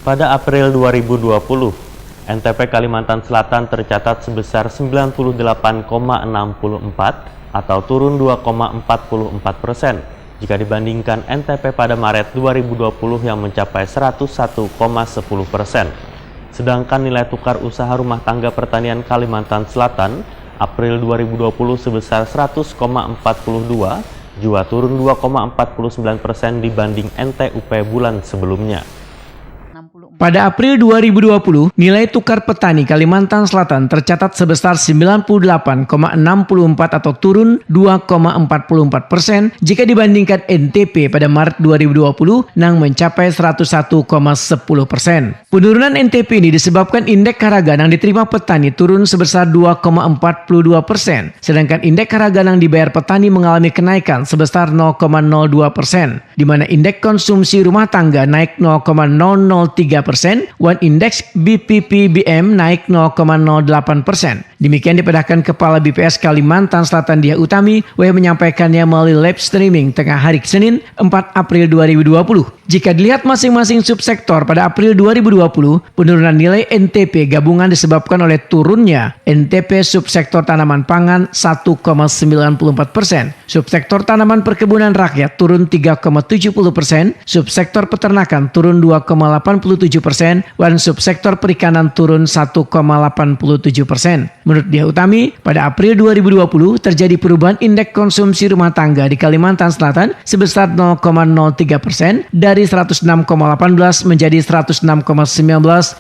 Pada April 2020, NTP Kalimantan Selatan tercatat sebesar 98,64 atau turun 2,44% jika dibandingkan NTP pada Maret 2020 yang mencapai 101,10%. Sedangkan nilai tukar usaha rumah tangga pertanian Kalimantan Selatan April 2020 sebesar 100,42, juga turun 2,49% dibanding NTUP bulan sebelumnya. Pada April 2020, nilai tukar petani Kalimantan Selatan tercatat sebesar 98,64 atau turun 2,44% jika dibandingkan NTP pada Maret 2020 yang mencapai 101,10%. Penurunan NTP ini disebabkan indeks harga yang diterima petani turun sebesar 2,42%, sedangkan indeks harga yang dibayar petani mengalami kenaikan sebesar 0,02%, di mana indeks konsumsi rumah tangga naik 0,003%, dan indeks BPPBM naik 0,08%. Demikian dipedahkan Kepala BPS Kalimantan Selatan Diah Utami yang menyampaikannya melalui live streaming tengah hari Senin 4 April 2020. Jika dilihat masing-masing subsektor pada April 2020, penurunan nilai NTP gabungan disebabkan oleh turunnya NTP subsektor tanaman pangan 1,94%, subsektor tanaman perkebunan rakyat turun 3,70%, subsektor peternakan turun 2,87%, dan subsektor perikanan turun 1,87%. Menurut Diah Utami, pada April 2020 terjadi perubahan indeks konsumsi rumah tangga di Kalimantan Selatan sebesar 0,03% dari 106,18 menjadi 106,19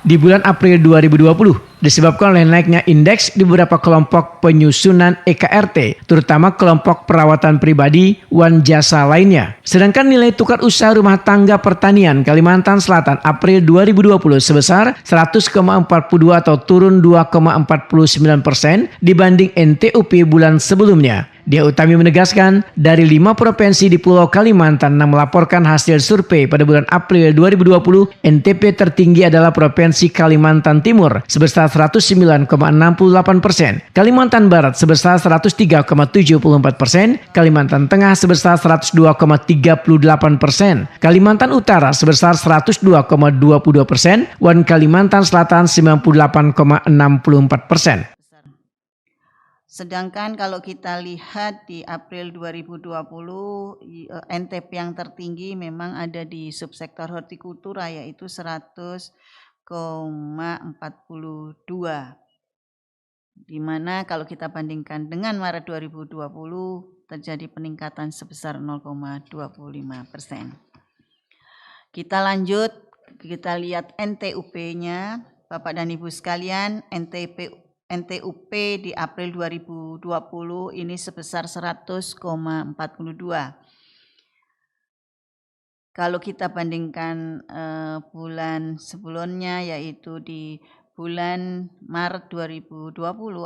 di bulan April 2020. Disebabkan oleh naiknya indeks di beberapa kelompok penyusunan EKRT, terutama kelompok perawatan pribadi dan jasa lainnya. Sedangkan nilai tukar usaha rumah tangga pertanian Kalimantan Selatan April 2020 sebesar 100,42 atau turun 2,49% dibanding NTUP bulan sebelumnya. Diah Utami menegaskan, dari 5 provinsi di Pulau Kalimantan yang melaporkan hasil survei pada bulan April 2020, NTP tertinggi adalah Provinsi Kalimantan Timur sebesar 109,68%, Kalimantan Barat sebesar 103,74%, Kalimantan Tengah sebesar 102,38%, Kalimantan Utara sebesar 102,22%, dan Kalimantan Selatan 98,64%. Sedangkan kalau kita lihat di April 2020, NTP yang tertinggi memang ada di subsektor hortikultura yaitu 100,42. Di mana kalau kita bandingkan dengan Maret 2020 terjadi peningkatan sebesar 0,25%. Kita lanjut, kita lihat NTUP-nya, Bapak dan Ibu sekalian, NTUP di April 2020 ini sebesar 100,42. Kalau kita bandingkan bulan sebelumnya yaitu di bulan Maret 2020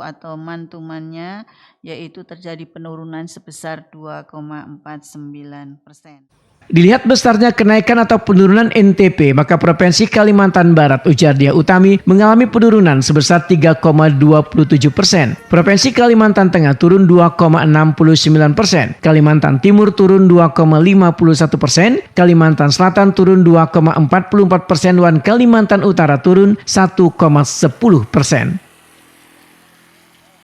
atau mantumannya yaitu terjadi penurunan sebesar 2,49%. Dilihat besarnya kenaikan atau penurunan NTP, maka Provinsi Kalimantan Barat, ujar Diah Utami, mengalami penurunan sebesar 3,27%. Provinsi Kalimantan Tengah turun 2,69%, Kalimantan Timur turun 2,51%, Kalimantan Selatan turun 2,44%, dan Kalimantan Utara turun 1,10%.